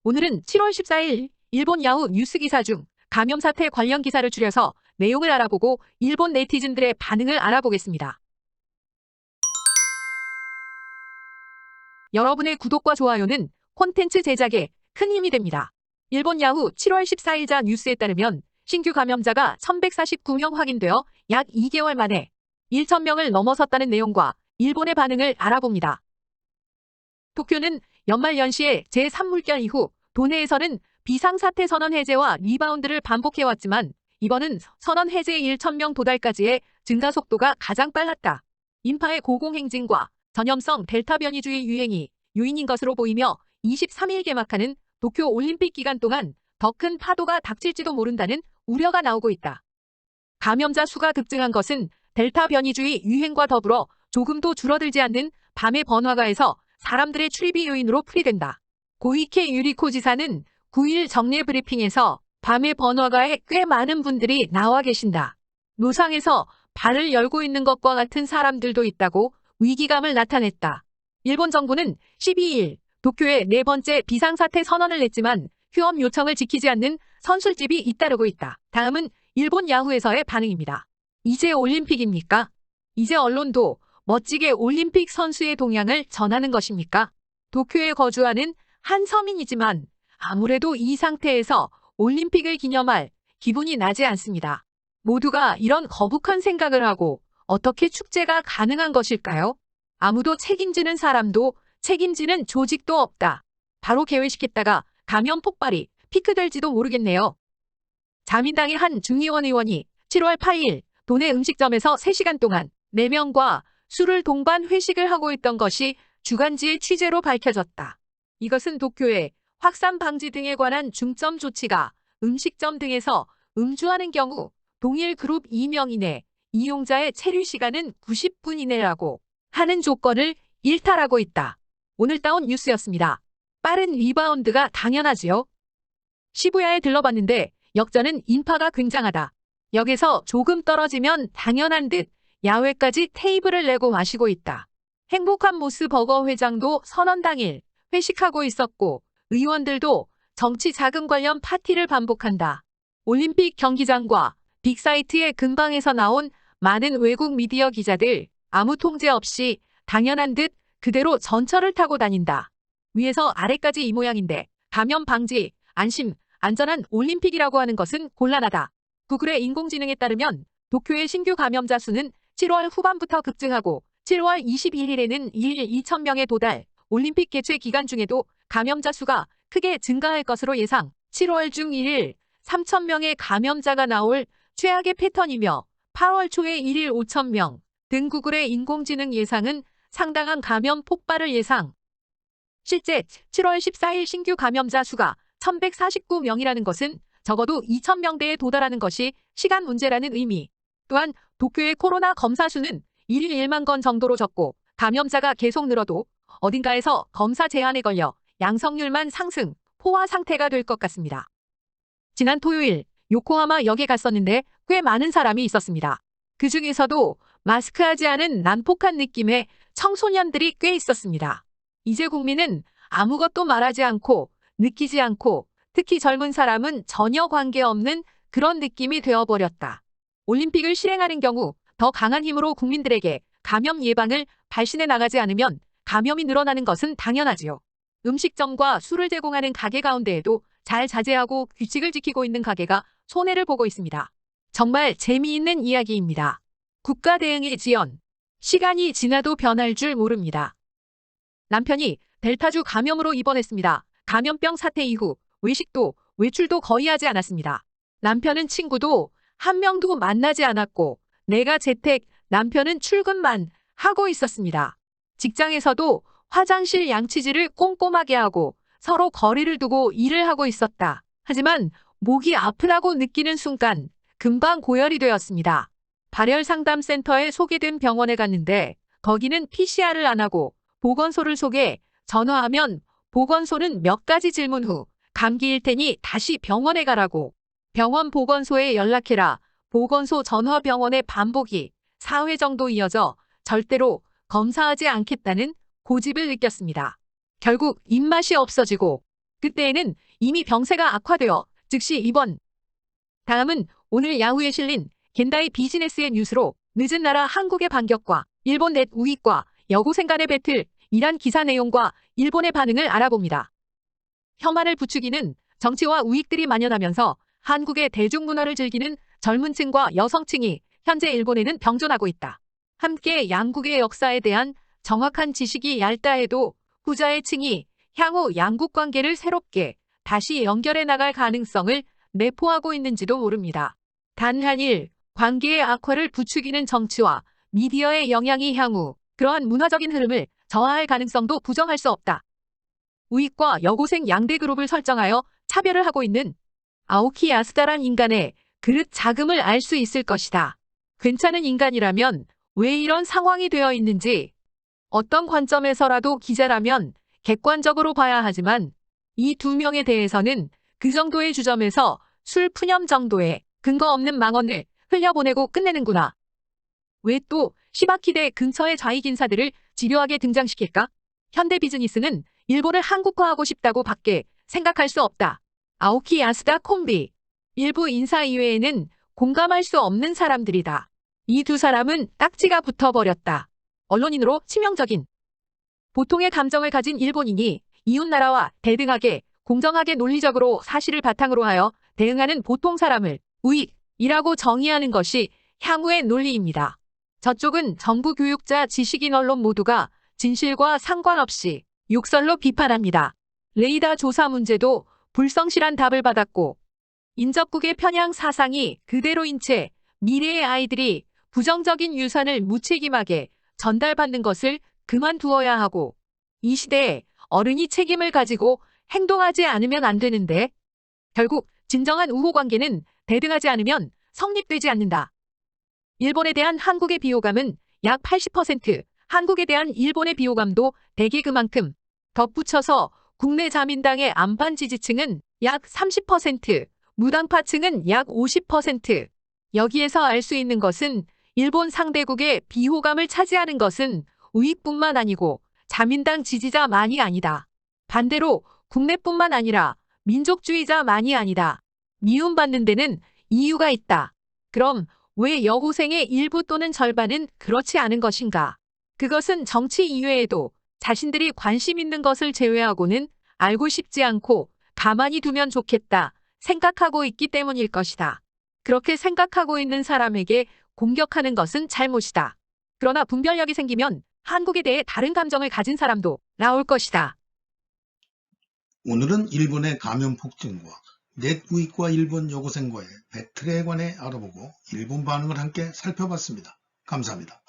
오늘은 7월 14일 일본 야후 뉴스 기사 중 감염 사태 관련 기사를 추려서 내용을 알아보고 일본 네티즌들의 반응을 알아보겠습니다. 여러분의 구독과 좋아요는 콘텐츠 제작에 큰 힘이 됩니다. 일본 야후 7월 14일자 뉴스에 따르면 신규 감염자가 1149명 확인되어 약 2개월 만에 1,000명을 넘어섰다는 내용과 일본의 반응을 알아봅니다. 도쿄는 연말연시의 제3물결 이후 도내에서는 비상사태 선언 해제와 리바운드를 반복해왔지만 이번은 선언 해제 1,000명 도달까지의 증가 속도가 가장 빨랐다. 인파의 고공행진과 전염성 델타 변이주의 유행이 요인인 것으로 보이며 23일 개막하는 도쿄 올림픽 기간 동안 더 큰 파도가 닥칠지도 모른다는 우려가 나오고 있다. 감염자 수가 급증한 것은 델타 변이주의 유행과 더불어 조금도 줄어들지 않는 밤의 번화가에서 사람들의 출입이 요인으로 풀이된다. 고이케 유리코 지사는 9일 정례 브리핑에서 밤의 번화가에 꽤 많은 분들이 나와 계신다. 노상에서 발을 열고 있는 것과 같은 사람들도 있다고 위기감을 나타냈다. 일본 정부는 12일 도쿄에 네 번째 비상사태 선언을 냈지만 휴업 요청을 지키지 않는 선술집이 잇따르고 있다. 다음은 일본 야후에서의 반응입니다. 이제 올림픽입니까? 이제 언론도 멋지게 올림픽 선수의 동향을 전하는 것입니까? 도쿄에 거주하는 한 서민이지만 아무래도 이 상태에서 올림픽을 기념할 기분이 나지 않습니다. 모두가 이런 거북한 생각을 하고 어떻게 축제가 가능한 것일까요? 아무도 책임지는 사람도 책임지는 조직도 없다. 바로 개회시켰다가 감염 폭발이 피크될지도 모르겠네요. 자민당의 한 중의원 의원이 7월 8일 도내 음식점에서 3시간 동안 4명과 술을 동반 회식을 하고 있던 것이 주간지의 취재로 밝혀졌다. 이것은 도쿄의 확산 방지 등에 관한 중점 조치가 음식점 등에서 음주하는 경우 동일 그룹 2명 이내 이용자의 체류 시간은 90분 이내라고 하는 조건을 일탈하고 있다. 오늘 따온 뉴스였습니다. 빠른 리바운드가 당연하지요. 시부야에 들러봤는데 역전은 인파가 굉장하다. 역에서 조금 떨어지면 당연한 듯 야외까지 테이블을 내고 마시고 있다. 행복한 모스 버거 회장도 선언 당일 회식하고 있었고 의원들도 정치 자금 관련 파티를 반복한다. 올림픽 경기장과 빅사이트의 근방에서 나온 많은 외국 미디어 기자들 아무 통제 없이 당연한 듯 그대로 전철을 타고 다닌다. 위에서 아래까지 이 모양인데 감염 방지, 안심, 안전한 올림픽이라고 하는 것은 곤란하다. 구글의 인공지능에 따르면 도쿄의 신규 감염자 수는 7월 후반부터 급증하고 7월 21일에는 1일 2,000명에 도달, 올림픽 개최 기간 중에도 감염자 수가 크게 증가할 것으로 예상, 7월 중 1일 3,000명의 감염자가 나올 최악의 패턴이며 8월 초에 1일 5,000명 등 구글의 인공지능 예상은 상당한 감염 폭발을 예상. 실제 7월 14일 신규 감염자 수가 1,149명이라는 것은 적어도 2,000명대에 도달하는 것이 시간 문제라는 의미. 또한 도쿄의 코로나 검사 수는 1일 1만 건 정도로 적고 감염자가 계속 늘어도 어딘가에서 검사 제한에 걸려 양성률만 상승, 포화 상태가 될 것 같습니다. 지난 토요일 요코하마 역에 갔었는데 꽤 많은 사람이 있었습니다. 그 중에서도 마스크하지 않은 난폭한 느낌의 청소년들이 꽤 있었습니다. 이제 국민은 아무것도 말하지 않고 느끼지 않고 특히 젊은 사람은 전혀 관계없는 그런 느낌이 되어버렸다. 올림픽을 실행하는 경우 더 강한 힘으로 국민들에게 감염 예방을 발신해 나가지 않으면 감염이 늘어나는 것은 당연하지요. 음식점과 술을 제공하는 가게 가운데에도 잘 자제하고 규칙을 지키고 있는 가게가 손해를 보고 있습니다. 정말 재미있는 이야기입니다. 국가 대응의 지연. 시간이 지나도 변할 줄 모릅니다. 남편이 델타주 감염으로 입원했습니다. 감염병 사태 이후 외식도 외출도 거의 하지 않았습니다. 남편은 친구도 한 명도 만나지 않았고 내가 재택, 남편은 출근만 하고 있었습니다. 직장에서도 화장실 양치질을 꼼꼼하게 하고 서로 거리를 두고 일을 하고 있었다. 하지만 목이 아프다고 느끼는 순간 금방 고열이 되었습니다. 발열상담센터에 소개된 병원에 갔는데 거기는 PCR을 안 하고 보건소를 소개, 전화하면 보건소는 몇 가지 질문 후 감기일 테니 다시 병원에 가라고. 병원 보건소에 연락해라. 보건소 전화 병원의 반복이 4회 정도 이어져 절대로 검사하지 않겠다는 고집을 느꼈습니다. 결국 입맛이 없어지고 그때에는 이미 병세가 악화되어 즉시 입원. 다음은 오늘 야후에 실린 겐다이 비즈니스의 뉴스로 늦은 나라 한국의 반격과 일본 넷 우익과 여고생 간의 배틀, 이란 기사 내용과 일본의 반응을 알아봅니다. 혐한을 부추기는 정치와 우익들이 만연하면서 한국의 대중문화를 즐기는 젊은 층과 여성층이 현재 일본에는 병존하고 있다. 함께 양국의 역사에 대한 정확한 지식이 얇다 해도 후자의 층이 향후 양국 관계를 새롭게 다시 연결해 나갈 가능성을 내포하고 있는지도 모릅니다. 단 한일 관계의 악화를 부추기는 정치와 미디어의 영향이 향후 그러한 문화적인 흐름을 저하할 가능성도 부정할 수 없다. 우익과 여고생 양대 그룹을 설정하여 차별을 하고 있는 아오키 야스다란 인간의 그릇 자금을 알 수 있을 것이다. 괜찮은 인간이라면 왜 이런 상황이 되어 있는지 어떤 관점에서라도 기자라면 객관적으로 봐야 하지만 이 두 명에 대해서는 그 정도의 주점에서 술 푸념 정도의 근거 없는 망언을 흘려보내고 끝내는구나. 왜 또 시바키대 근처의 좌익 인사들을 집요하게 등장시킬까? 현대 비즈니스는 일본을 한국화하고 싶다고 밖에 생각할 수 없다. 아오키 야스다 콤비. 일부 인사 이외에는 공감할 수 없는 사람들이다. 이 두 사람은 딱지가 붙어버렸다. 언론인으로 치명적인 보통의 감정을 가진 일본인이 이웃나라와 대등하게 공정하게 논리적으로 사실을 바탕으로 하여 대응하는 보통 사람을 우익이라고 정의하는 것이 향후의 논리입니다. 저쪽은 정부 교육자 지식인 언론 모두가 진실과 상관없이 욕설로 비판합니다. 레이더 조사 문제도 불성실한 답을 받았고 인접국의 편향 사상이 그대로인 채 미래의 아이들이 부정적인 유산을 무책임하게 전달받는 것을 그만두어야 하고 이 시대에 어른이 책임을 가지고 행동하지 않으면 안 되는데 결국 진정한 우호 관계는 대등하지 않으면 성립되지 않는다. 일본에 대한 한국의 비호감은 약 80%, 한국에 대한 일본의 비호감도 대개 그만큼 덧붙여서 국내 자민당의 안반 지지층은 약 30%, 무당파층은 약 50%. 여기에서 알 수 있는 것은 일본 상대국의 비호감을 차지하는 것은 우익뿐만 아니고 자민당 지지자만이 아니다. 반대로 국내뿐만 아니라 민족주의자만이 아니다. 미움받는 데는 이유가 있다. 그럼 왜 여고생의 일부 또는 절반은 그렇지 않은 것인가? 그것은 정치 이외에도 자신들이 관심 있는 것을 제외하고는 알고 싶지 않고 가만히 두면 좋겠다 생각하고 있기 때문일 것이다. 그렇게 생각하고 있는 사람에게 공격하는 것은 잘못이다. 그러나 분별력이 생기면 한국에 대해 다른 감정을 가진 사람도 나올 것이다. 오늘은 일본의 감염 폭증과 넷 우익과 일본 여고생과의 배틀에 관해 알아보고 일본 반응을 함께 살펴봤습니다. 감사합니다.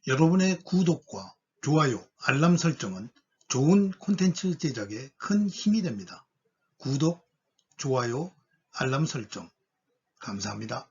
여러분의 구독과 좋아요, 알람 설정은 좋은 콘텐츠 제작에 큰 힘이 됩니다. 구독, 좋아요, 알람 설정 감사합니다.